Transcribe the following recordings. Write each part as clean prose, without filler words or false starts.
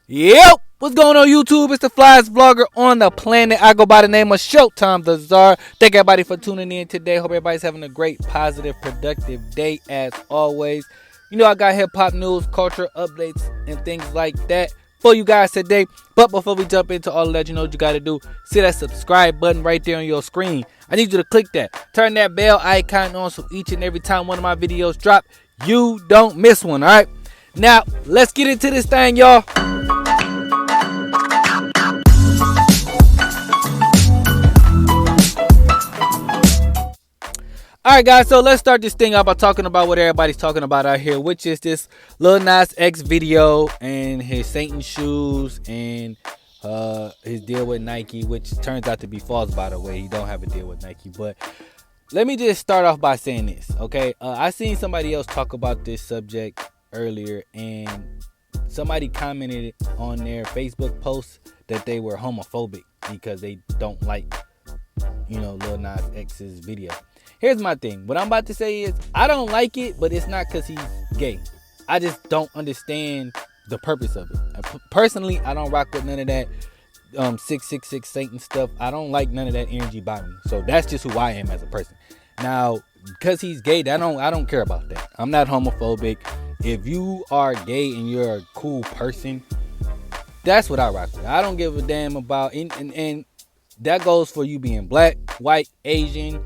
Yep. What's going on YouTube? It's the flyest vlogger on the planet. I go by the name of Showtime the Czar. Thank everybody for tuning in today. Hope everybody's having a great, positive, productive day as always. You know I got hip hop news, culture updates, and things like that for you guys today. But before we jump into all of that, you know what you got to do. See that subscribe button right there on your screen. I need you to click that. Turn that bell icon on so each and every time one of my videos drop, you don't miss one, all right? Now, let's get into this thing, y'all. Alright guys, so let's start this thing out by talking about what everybody's talking about out here, which is this Lil Nas X video and his Satan shoes and his deal with Nike, which turns out to be false, by the way. He don't have a deal with Nike. But let me just start off by saying this, okay? I seen somebody else talk about this subject earlier, and somebody commented on their Facebook post that they were homophobic because they don't like, Lil Nas X's video. Here's my thing. What I'm about to say is I don't like it, but it's not because he's gay. I just don't understand the purpose of it. Personally, I don't rock with none of that 666 Satan stuff. I don't like none of that energy by me. So that's just who I am as a person. Now, because he's gay, I don't care about that. I'm not homophobic. If you are gay and you're a cool person, that's what I rock with. I don't give a damn about and that goes for you being black, white, Asian,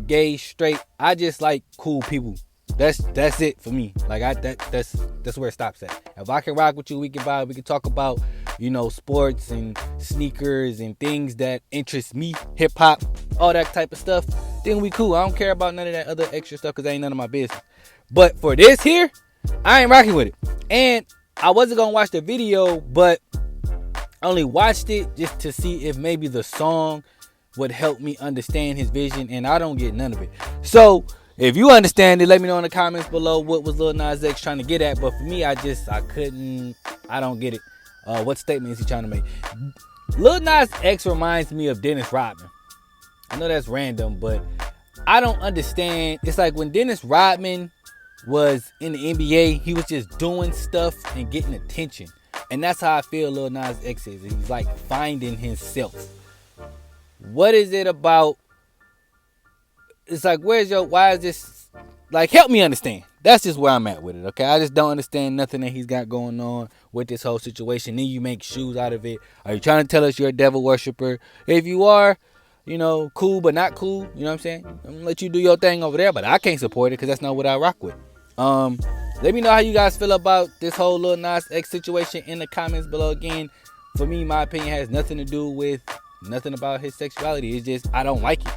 gay, straight. I just like cool people. That's it for me. Like that's where it stops at. If I can rock with you, we can vibe. We can talk about sports and sneakers and things that interest me, hip hop, all that type of stuff. Then we cool. I don't care about none of that other extra stuff because ain't none of my business. But for this here, I ain't rocking with it. And I wasn't gonna watch the video, but I only watched it just to see if maybe the song would help me understand his vision, and I don't get none of it. So if you understand it, let me know in the comments below what was Lil Nas X trying to get at. But for me, I don't get it. What statement is he trying to make? Lil Nas X reminds me of Dennis Rodman. I know that's random, but I don't understand. It's like when Dennis Rodman was in the NBA, he was just doing stuff and getting attention. And that's how I feel Lil Nas X is. He's like finding himself. What is it about? It's like, why is this? Like, help me understand. That's just where I'm at with it, okay? I just don't understand nothing that he's got going on with this whole situation. Then you make shoes out of it. Are you trying to tell us you're a devil worshiper? If you are, cool but not cool, you know what I'm saying? I'm gonna let you do your thing over there, but I can't support it because that's not what I rock with. Let me know how you guys feel about this whole Lil Nas X situation in the comments below. Again, for me, my opinion has nothing to do with nothing about his sexuality. It's just I don't like it.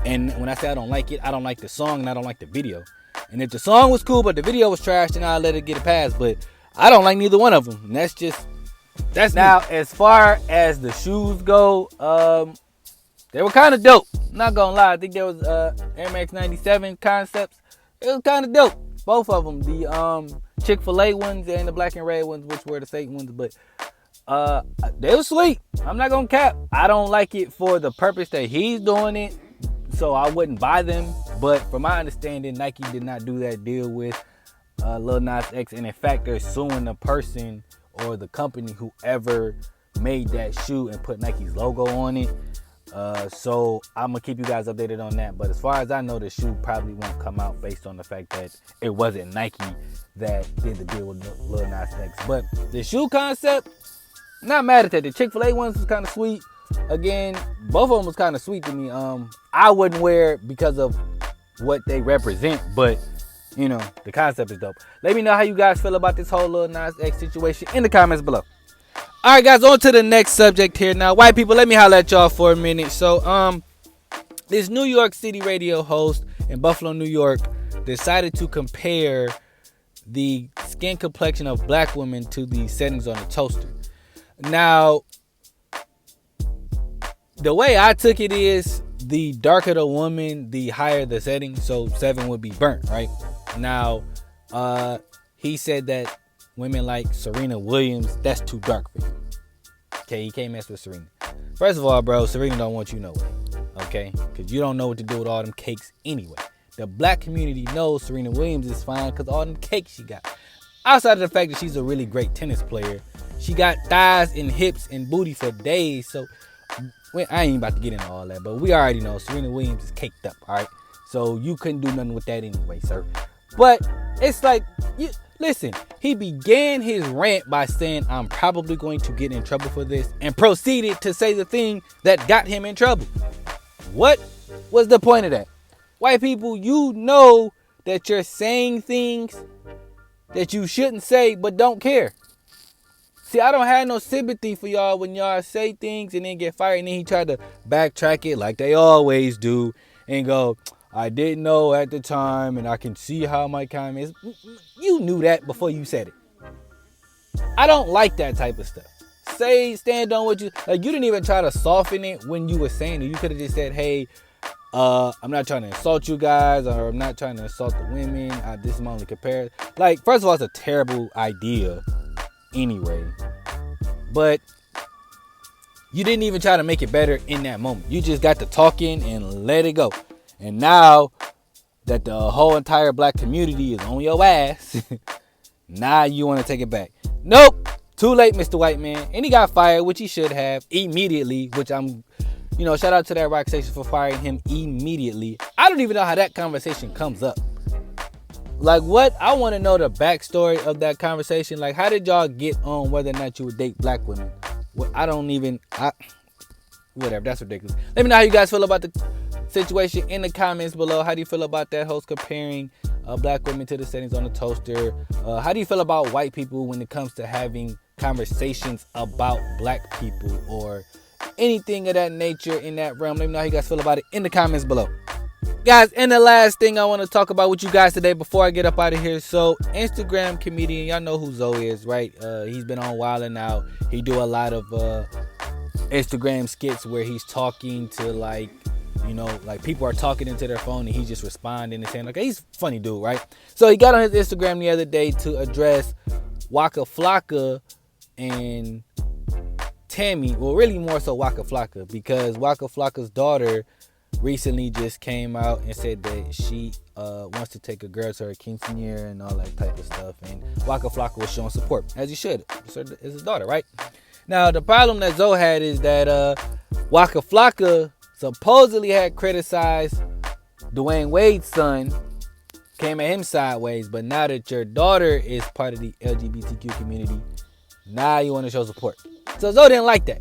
And when I say I don't like it, I don't like the song and I don't like the video. And if the song was cool but the video was trash, then I'll let it get a pass. But I don't like neither one of them. And that's now me. As far as the shoes go, they were kind of dope. I'm not gonna lie. I think there was Air Max 97 concepts. It was kind of dope. Both of them, the Chick-fil-A ones and the black and red ones, which were the Satan ones, but they were sweet. I'm not gonna cap. I don't like it for the purpose that he's doing it, so I wouldn't buy them. But from my understanding, Nike did not do that deal with Lil Nas X, and in fact, they're suing the person or the company whoever made that shoe and put Nike's logo on it. So I'm gonna keep you guys updated on that. But as far as I know, the shoe probably won't come out based on the fact that it wasn't Nike that did the deal with Lil Nas X. But the shoe concept, not mad at that. The Chick-fil-A ones was kind of sweet. Again, both of them was kind of sweet to me. I wouldn't wear it because of what they represent, but the concept is dope. Let me know how you guys feel about this whole Lil Nas X situation in the comments below. All right, guys, on to the next subject here. Now, white people, let me holler at y'all for a minute. So, this New York City radio host in Buffalo, New York, decided to compare the skin complexion of black women to the settings on a toaster. Now, the way I took it is the darker the woman, the higher the setting. So 7 would be burnt, right? Now, he said that women like Serena Williams, that's too dark for you. Okay, you can't mess with Serena. First of all, bro, Serena don't want you no way. Okay? Because you don't know what to do with all them cakes anyway. The black community knows Serena Williams is fine because all them cakes she got. Outside of the fact that she's a really great tennis player, She got thighs and hips and booty for days. So I ain't about to get into all that, but we already know Serena Williams is caked up, all right? So you couldn't do nothing with that anyway, sir. But it's like, listen, he began his rant by saying, I'm probably going to get in trouble for this, and proceeded to say the thing that got him in trouble. What was the point of that? White people, you know that you're saying things that you shouldn't say, but don't care. See, I don't have no sympathy for y'all when y'all say things and then get fired, and then he tried to backtrack it like they always do and go, I didn't know at the time and I can see how my comment is. You knew that before you said it. I don't like that type of stuff. Stand on what you, like, you didn't even try to soften it when you were saying it. You could have just said, hey, I'm not trying to insult you guys, or I'm not trying to insult the women. This is my only comparison. Like, first of all, it's a terrible idea anyway, but you didn't even try to make it better in that moment. You just got to talking and let it go. And now that the whole entire black community is on your ass, now you want to take it back. Nope, too late, Mr. White Man. And he got fired, which he should have immediately, which I'm, shout out to that rock station for firing him immediately. I don't even know how that conversation comes up. Like, what? I want to know the backstory of that conversation. Like, how did y'all get on whether or not you would date black women? Well, whatever, that's ridiculous. Let me know how you guys feel about the situation in the comments below. How do you feel about that host comparing black women to the settings on the toaster? How do you feel about white people when it comes to having conversations about black people or anything of that nature in that realm? Let me know how you guys feel about it in the comments below. Guys, and the last thing I want to talk about with you guys today before I get up out of here. So, Instagram comedian, y'all know who Zoe is, right? He's been on Wildin' Out. He do a lot of Instagram skits where he's talking to, like people are talking into their phone and he's just responding and saying, okay, he's a funny dude, right? So he got on his Instagram the other day to address Waka Flocka and Tammy. Well, really more so Waka Flocka, because Waka Flocka's daughter recently just came out and said that she wants to take a girl to her quinceañera and all that type of stuff. And Waka Flocka was showing support, as he should. It's his daughter, right? Now, the problem that Zoe had is that Waka Flocka supposedly had criticized Dwayne Wade's son, came at him sideways, but now that your daughter is part of the LGBTQ community, now you want to show support. So Zoe didn't like that.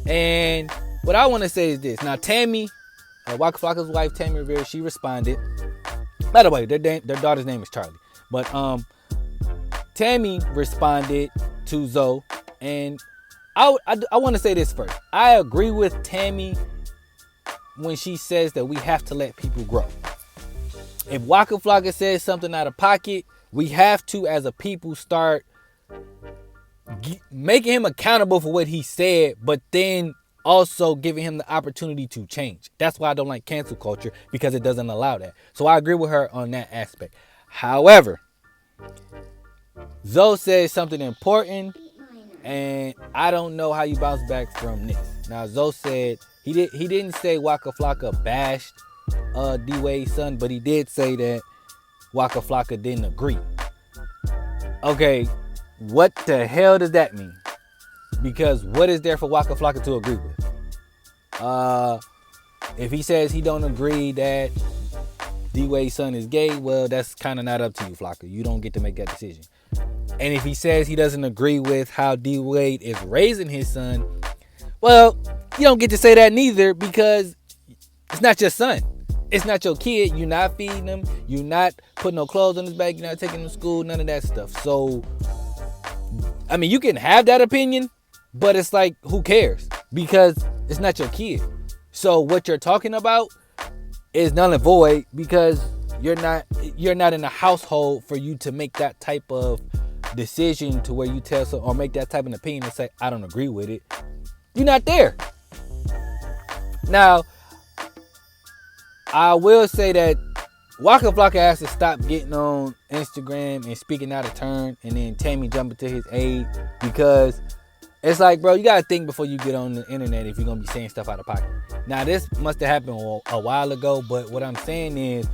And what I want to say is this. Now, Tammy, Waka Flocka's wife, Tammy Rivera, she responded. By the way, their daughter's name is Charlie. But Tammy responded to Zoe. And I want to say this first. I agree with Tammy when she says that we have to let people grow. If Waka Flocka says something out of pocket, we have to, as a people, start making him accountable for what he said, but then also giving him the opportunity to change. That's why I don't like cancel culture, because it doesn't allow that. So I agree with her on that aspect. However, Zoe says something important, and I don't know how you bounce back from this. Now, Zoe said he didn't say Waka Flocka bashed D-Wade's son, but he did say that Waka Flocka didn't agree. Okay, what the hell does that mean? Because what is there for Waka Flocka to agree with? If he says he don't agree that D-Wade's son is gay, well, that's kind of not up to you, Flocka. You don't get to make that decision. And if he says he doesn't agree with how D-Wade is raising his son, well, you don't get to say that neither, because it's not your son. It's not your kid. You're not feeding him. You're not putting no clothes on his back. You're not taking him to school. None of that stuff. So, I mean, you can have that opinion, but it's like, who cares? Because it's not your kid. So what you're talking about is null and void, because you're not in a household for you to make that type of decision to where you tell someone or make that type of opinion and say, I don't agree with it. You're not there. Now, I will say that Waka Flocka has to stop getting on Instagram and speaking out of turn, and then Tammy jumping to his aid, because it's like, bro, you gotta think before you get on the internet if you're gonna be saying stuff out of pocket. Now, this must have happened a while ago, but what I'm saying is,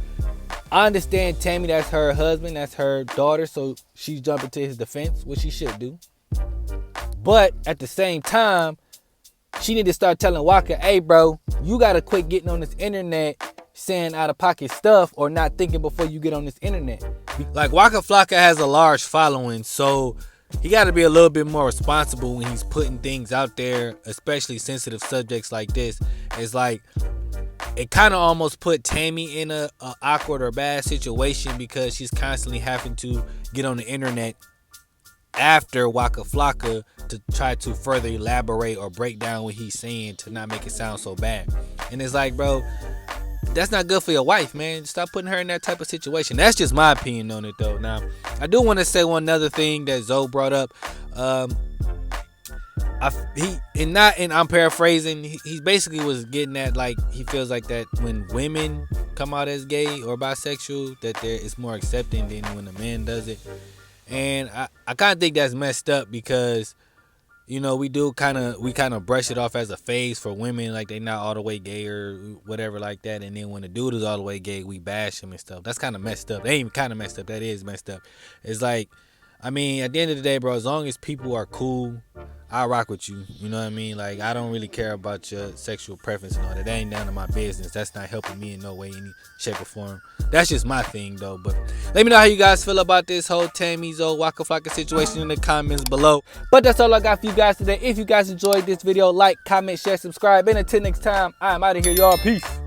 I understand Tammy, that's her husband, that's her daughter, so she's jumping to his defense, which she should do. But at the same time, she need to start telling Waka, hey bro, you gotta quit getting on this internet saying out of pocket stuff or not thinking before you get on this internet. Like, Waka Flocka has a large following, so he gotta be a little bit more responsible when he's putting things out there, especially sensitive subjects like this. It's like, it kind of almost put Tammy in a awkward or bad situation because she's constantly having to get on the internet after Waka Flocka to try to further elaborate or break down what he's saying to not make it sound so bad. And it's like, bro, that's not good for your wife, man. Stop putting her in that type of situation. That's just my opinion on it, though. Now, I do want to say one other thing that Zoe brought up. I'm paraphrasing. He basically was getting at, like, he feels like that when women come out as gay or bisexual, that it's more accepting than when a man does it. And I kind of think that's messed up because, you know, we kind of brush it off as a phase for women, like they not all the way gay or whatever like that. And then when the dude is all the way gay, we bash him and stuff. That's kind of messed up. They ain't kind of messed up. That is messed up. It's like, I mean, at the end of the day, bro, as long as people are cool, I rock with you. You know what I mean? Like, I don't really care about your sexual preference and all that. That ain't none of my business. That's not helping me in no way, any shape or form. That's just my thing, though. But let me know how you guys feel about this whole Tammy's old Waka Flocka situation in the comments below. But that's all I got for you guys today. If you guys enjoyed this video, like, comment, share, subscribe. And until next time, I'm out of here, y'all. Peace.